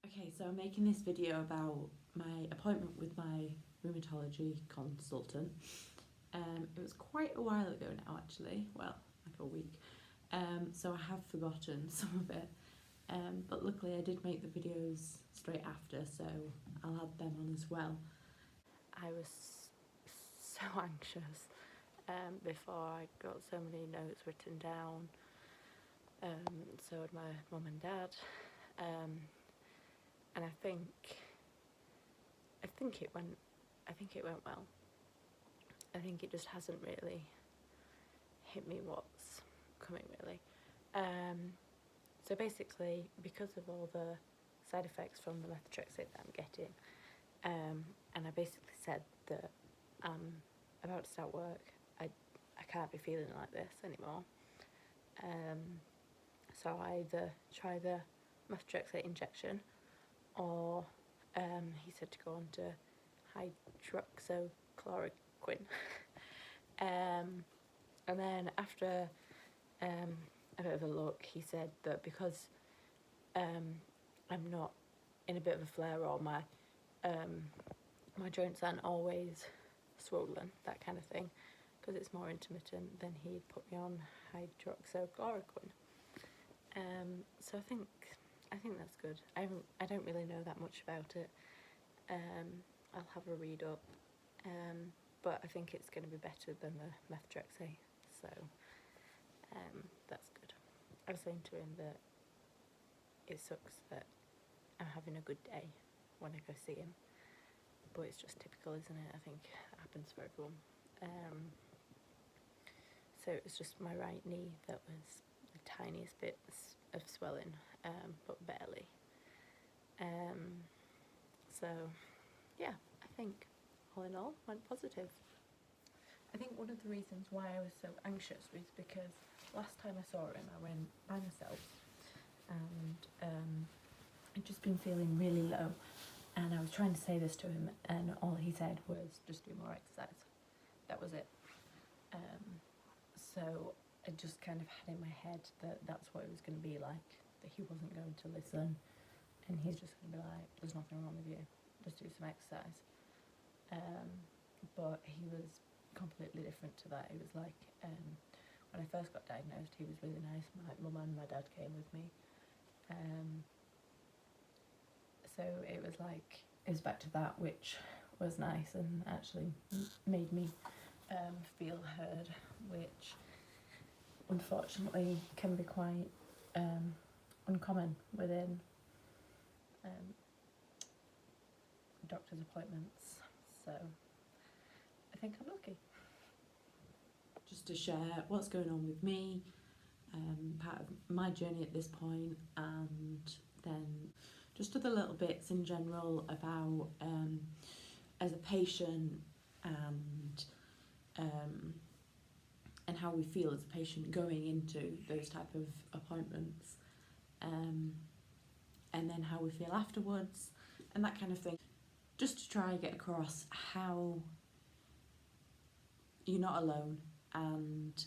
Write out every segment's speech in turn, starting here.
Okay, so I'm making this video about my appointment with my rheumatology consultant. It was quite a while ago now, actually, well, like a week, so I have forgotten some of it, but luckily I did make the videos straight after, so I'll add them on as well. I was so anxious before. I got so many notes written down, so had my mum and dad, and I think it went well. I think it just hasn't really hit me what's coming, really. So basically, because of all the side effects from the methotrexate that I'm getting, and I basically said that I'm about to start work, I can't be feeling like this anymore. So I either try the methotrexate injection, or he said to go on to hydroxychloroquine. And then after a bit of a look, he said that because I'm not in a bit of a flare, or my joints aren't always swollen, that kind of thing, because it's more intermittent, then he'd put me on hydroxychloroquine. So I think that's good. I don't really know that much about it. I'll have a read up, but I think it's going to be better than the methotrexate, so that's good. I was saying to him that it sucks that I'm having a good day when I go see him, but it's just typical, isn't it? I think it happens for everyone. So it was just my right knee that was the tiniest bits of swelling, but barely. So yeah, I think all in all went positive. I think one of the reasons why I was so anxious was because last time I saw him I went by myself, and I'd just been feeling really low, and I was trying to say this to him, and all he said was just do more exercise. That was it. So I just kind of had in my head that that's what it was going to be like, that he wasn't going to listen, and he's just going to be like, there's nothing wrong with you, just do some exercise. But he was completely different to that. He was like, when I first got diagnosed, he was really nice. My mum and my dad came with me. So it was back to that, which was nice and actually made me feel heard, which unfortunately can be quite uncommon within doctor's appointments. So I think I'm lucky. Just to share what's going on with me, part of my journey at this point, and then just other little bits in general about as a patient, and how we feel as a patient going into those type of appointments, and then how we feel afterwards, and that kind of thing, just to try and get across how you're not alone, and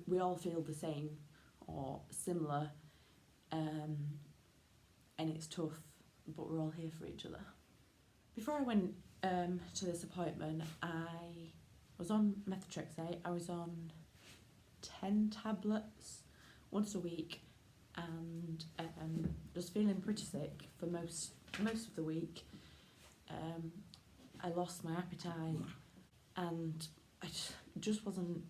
we all feel the same or similar, and it's tough, but we're all here for each other. Before I went to this appointment, I was on methotrexate. I was on 10 tablets once a week, and just feeling pretty sick for most of the week. I lost my appetite, and I just wasn't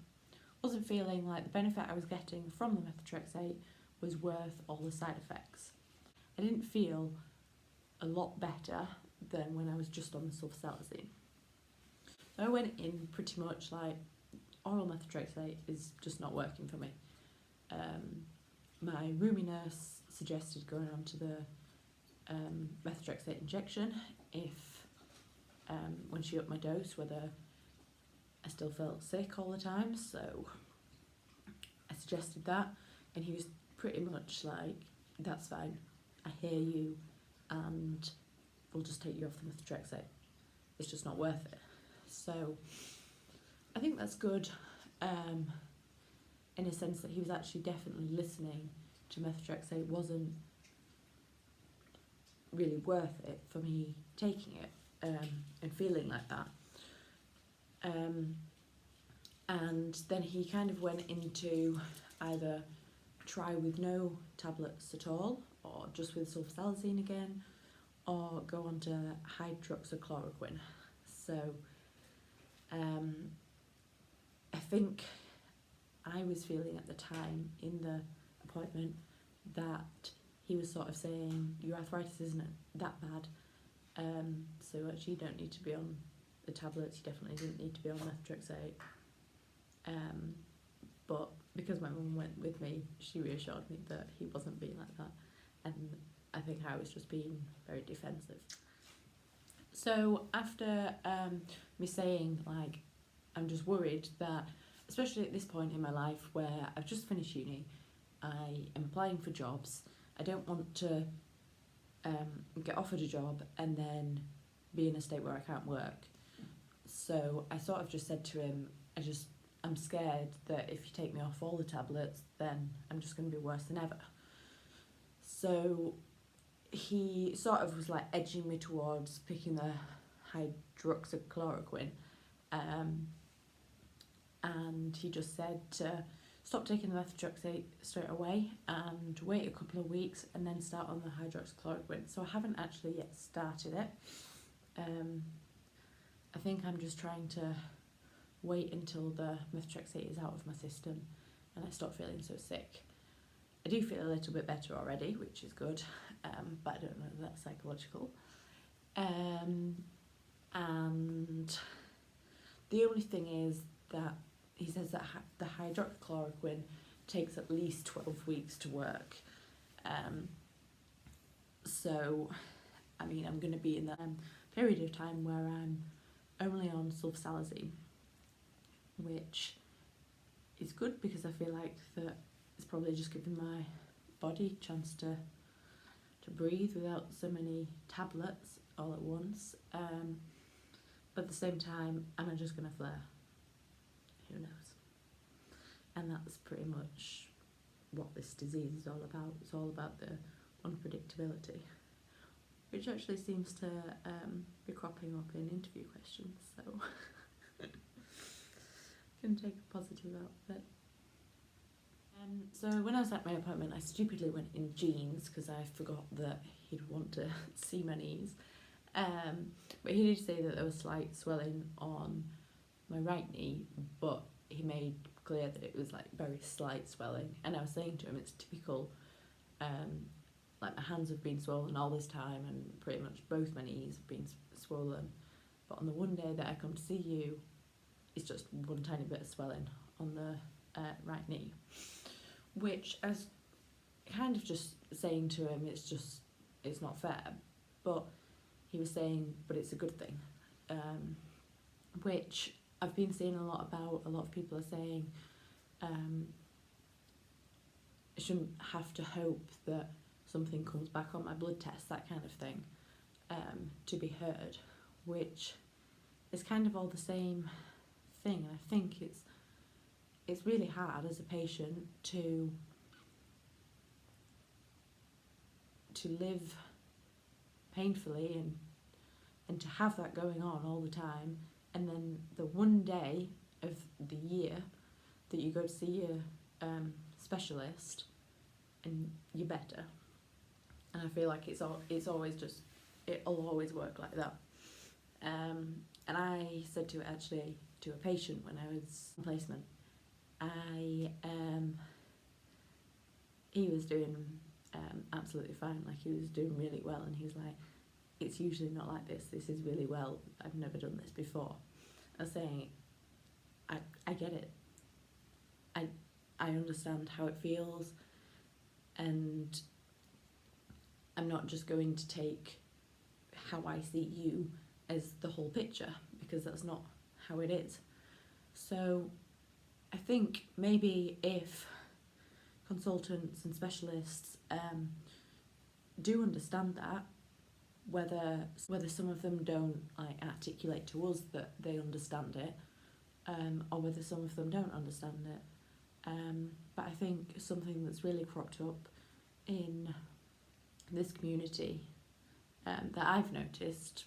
feeling like the benefit I was getting from the methotrexate was worth all the side effects. I didn't feel a lot better than when I was just on the sulfasalazine. I went in pretty much like, oral methotrexate is just not working for me. My roomie nurse suggested going on to the methotrexate injection if when she upped my dose, whether I still felt sick all the time. So I suggested that, and he was pretty much like, that's fine, I hear you, and we'll just take you off the methotrexate. It's just not worth it. So I think that's good, in a sense that he was actually definitely listening to methotrexate. Wasn't really worth it for me taking it and feeling like that. And then he kind of went into either try with no tablets at all, or just with sulfasalazine again, or go on to hydroxychloroquine. So I think I was feeling at the time in the appointment that he was sort of saying, your arthritis isn't that bad, so actually you don't need to be on the tablets, you definitely didn't need to be on methotrexate. But because my mum went with me, she reassured me that he wasn't being like that, and I think I was just being very defensive. So after me saying, like, I'm just worried that, especially at this point in my life where I've just finished uni, I am applying for jobs, I don't want to get offered a job and then be in a state where I can't work. So I sort of just said to him, I'm scared that if you take me off all the tablets, then I'm just going to be worse than ever. So he sort of was like edging me towards picking the hydroxychloroquine, and he just said to stop taking the methotrexate straight away and wait a couple of weeks and then start on the hydroxychloroquine. So I haven't actually yet started it. I think I'm just trying to wait until the methotrexate is out of my system and I stop feeling so sick. I do feel a little bit better already, which is good, but I don't know if that's psychological. And the only thing is that he says that the hydroxychloroquine takes at least 12 weeks to work. So, I mean, I'm going to be in that period of time where I'm only on sulfasalazine, which is good because I feel like that it's probably just giving my body a chance to breathe without so many tablets all at once. But at the same time, am I just going to flare? Who knows? And that's pretty much what this disease is all about. It's all about the unpredictability, which actually seems to be cropping up in interview questions, so can take a positive out of it. So when I was at my appointment, I stupidly went in jeans because I forgot that he'd want to see my knees. But he did say that there was slight swelling on my right knee, but he made clear that it was like very slight swelling. And I was saying to him, it's typical, like my hands have been swollen all this time and pretty much both my knees have been swollen. But on the one day that I come to see you, it's just one tiny bit of swelling on the right knee. Which I was kind of just saying to him, it's not fair. But he was saying, but it's a good thing. Which I've been seeing a lot about. A lot of people are saying I shouldn't have to hope that something comes back on my blood test, that kind of thing, to be heard, which is kind of all the same thing. And I think it's really hard as a patient to live painfully and to have that going on all the time, and then the one day of the year that you go to see your specialist and you're better. And I feel like it'll always work like that. And I said to a patient when I was on placement, he was doing absolutely fine, like he was doing really well, and he was like, it's usually not like this is really well, I've never done this before. I was saying, I get it, I understand how it feels, and I'm not just going to take how I see you as the whole picture, because that's not how it is. So I think maybe if consultants and specialists do understand that, whether some of them don't like articulate to us that they understand it, or whether some of them don't understand it, but I think something that's really cropped up in this community that I've noticed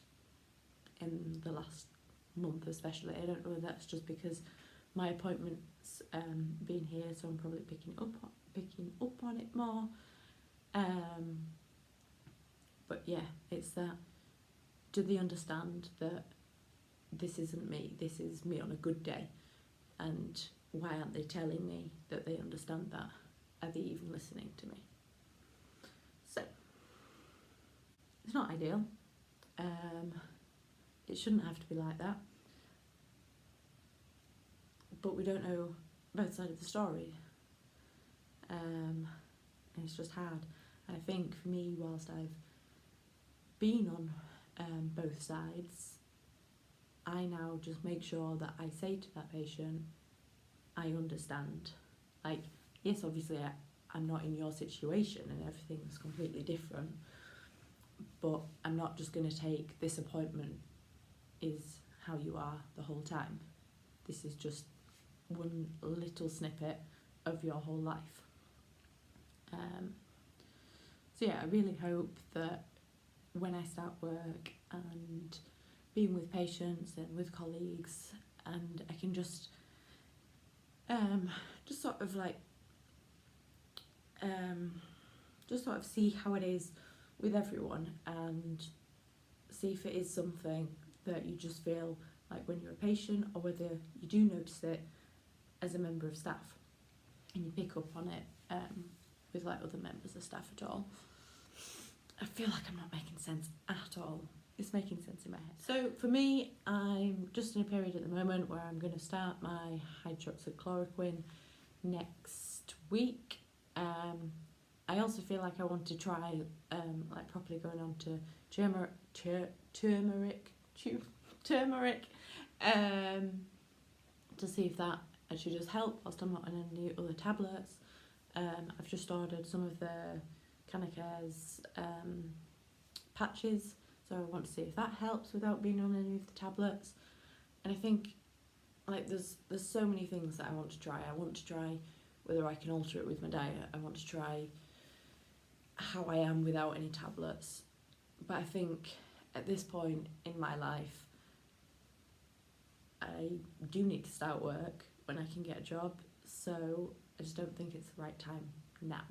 in the last month especially. I don't know whether that's just because my appointment's been here, so I'm probably picking up on it more. But yeah, it's that, do they understand that this isn't me, this is me on a good day? And why aren't they telling me that they understand that? Are they even listening to me? So, it's not ideal. It shouldn't have to be like that. But we don't know both sides of the story. And it's just hard. And I think for me, whilst I've been on both sides, I now just make sure that I say to that patient, I understand. Like, yes, obviously I'm not in your situation and everything's completely different, but I'm not just going to take this appointment is how you are the whole time. This is just one little snippet of your whole life. So yeah, I really hope that when I start work and being with patients and with colleagues, and I can just sort of like just sort of see how it is with everyone, and see if it is something that you just feel like when you're a patient, or whether you do notice it as a member of staff and you pick up on it with like other members of staff at all. I feel like I'm not making sense at all. It's making sense in my head. So for me, I'm just in a period at the moment where I'm going to start my hydroxychloroquine next week. I also feel like I want to try like properly going on to turmeric to see if that actually does help whilst I'm not on any other tablets. I've just ordered some of the Canacare's patches, so I want to see if that helps without being on any of the tablets. And I think like there's so many things that I want to try. I want to try whether I can alter it with my diet. I want to try how I am without any tablets. But I think at this point in my life, I do need to start work when I can get a job, so I just don't think it's the right time now.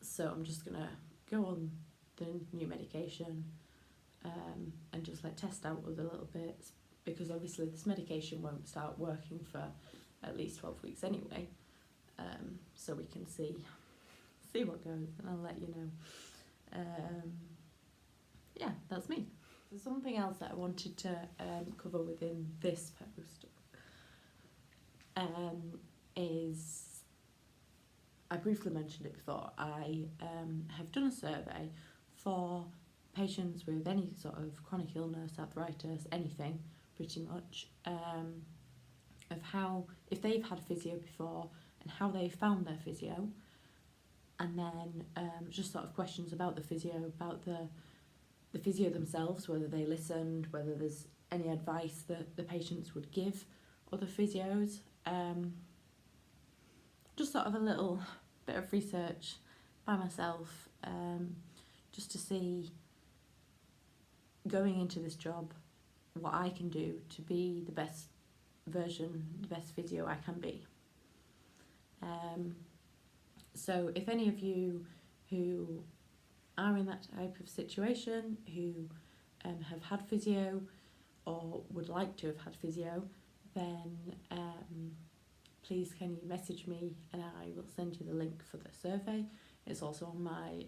So I'm just gonna go on the new medication and just like test out other little bits, because obviously this medication won't start working for at least 12 weeks anyway. So we can see what goes, and I'll let you know. Yeah, that's me. There's something else that I wanted to cover within this post is, I briefly mentioned it before, I have done a survey for patients with any sort of chronic illness, arthritis, anything pretty much, of how, if they've had physio before and how they found their physio, and then just sort of questions about the physio, about the physio themselves, whether they listened, whether there's any advice that the patients would give other physios. Just sort of a little bit of research by myself, just to see, going into this job, what I can do to be the best version, the best physio I can be. So if any of you who are in that type of situation, who have had physio or would like to have had physio, then please can you message me and I will send you the link for the survey. It's also on my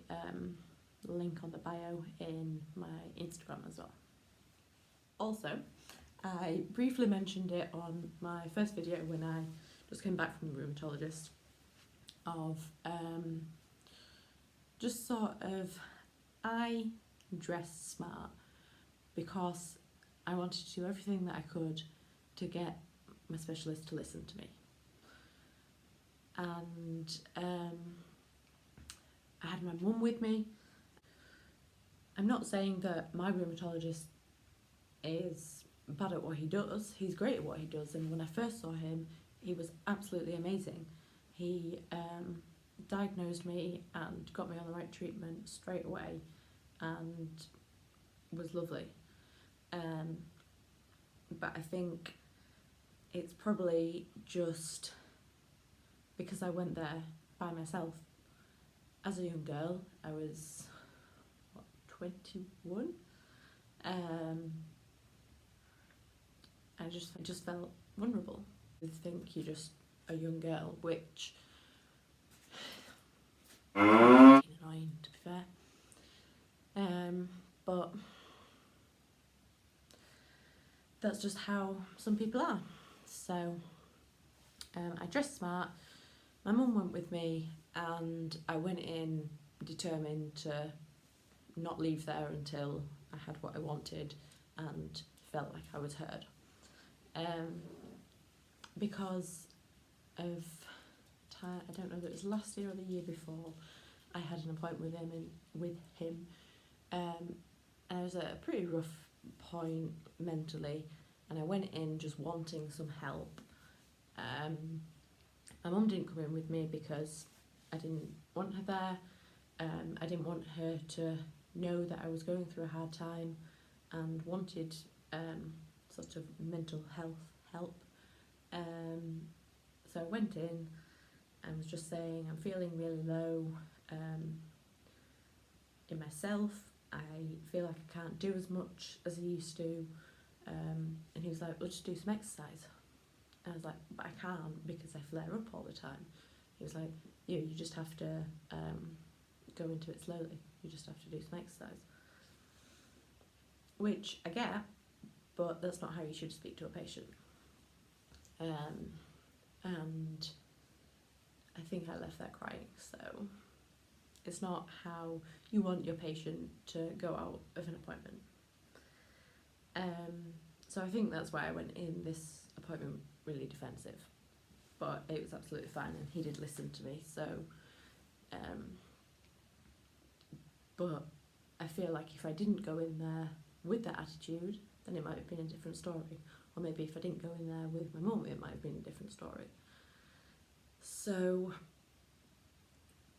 link on the bio in my Instagram as well. Also, I briefly mentioned it on my first video when I just came back from the rheumatologist, of just sort of, I dressed smart because I wanted to do everything that I could to get my specialist to listen to me. And I had my mum with me. I'm not saying that my rheumatologist is bad at what he does. He's great at what he does, and when I first saw him, he was absolutely amazing. He diagnosed me and got me on the right treatment straight away and was lovely. But I think it's probably just because I went there by myself. As a young girl, I was, 21? I just felt vulnerable. I think you're just a young girl, which is annoying, to be fair. But that's just how some people are. So I dressed smart. My mum went with me, and I went in determined to not leave there until I had what I wanted and felt like I was heard. Because of time, I don't know if it was last year or the year before, I had an appointment with him, and I was at a pretty rough point mentally, and I went in just wanting some help. My mum didn't come in with me because I didn't want her there. I didn't want her to know that I was going through a hard time and wanted sort of mental health help. So I went in and was just saying, I'm feeling really low in myself. I feel like I can't do as much as I used to. And he was like, well, just do some exercise. And I was like, but I can't because I flare up all the time. He was like, you just have to go into it slowly. You just have to do some exercise. Which I get, but that's not how you should speak to a patient. And I think I left there crying, so it's not how you want your patient to go out of an appointment. So I think that's why I went in this appointment really defensive, but it was absolutely fine, and he did listen to me. So, but I feel like if I didn't go in there with that attitude, then it might have been a different story. Or maybe if I didn't go in there with my mum, it might have been a different story. So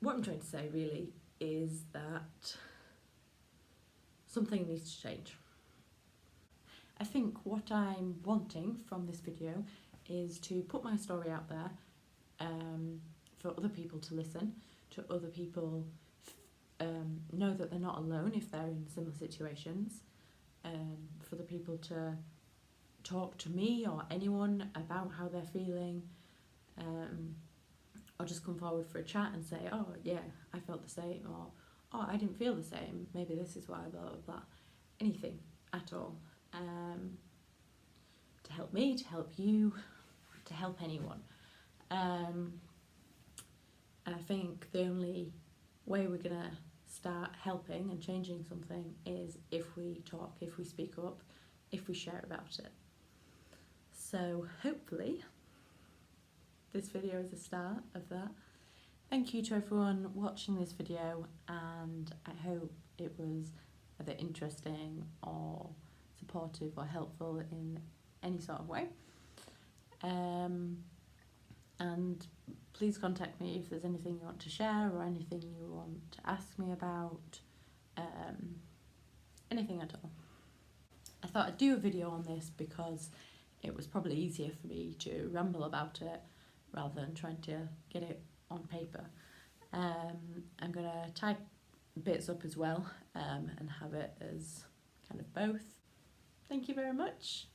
what I'm trying to say really is that something needs to change. I think what I'm wanting from this video is to put my story out there for other people to listen, to other people know that they're not alone if they're in similar situations, for the people to talk to me or anyone about how they're feeling, or just come forward for a chat and say, oh yeah, I felt the same, or oh, I didn't feel the same, maybe this is why, blah blah blah. Anything at all, to help me, to help you, to help anyone. And I think the only way we're gonna start helping and changing something is if we talk, if we speak up, if we share about it. So hopefully this video is a start of that. Thank you to everyone watching this video, and I hope it was either interesting or supportive or helpful in any sort of way. And please contact me if there's anything you want to share or anything you want to ask me about, anything at all. I thought I'd do a video on this because it was probably easier for me to ramble about it rather than trying to get it on paper. I'm going to type bits up as well, and have it as kind of both. Thank you very much.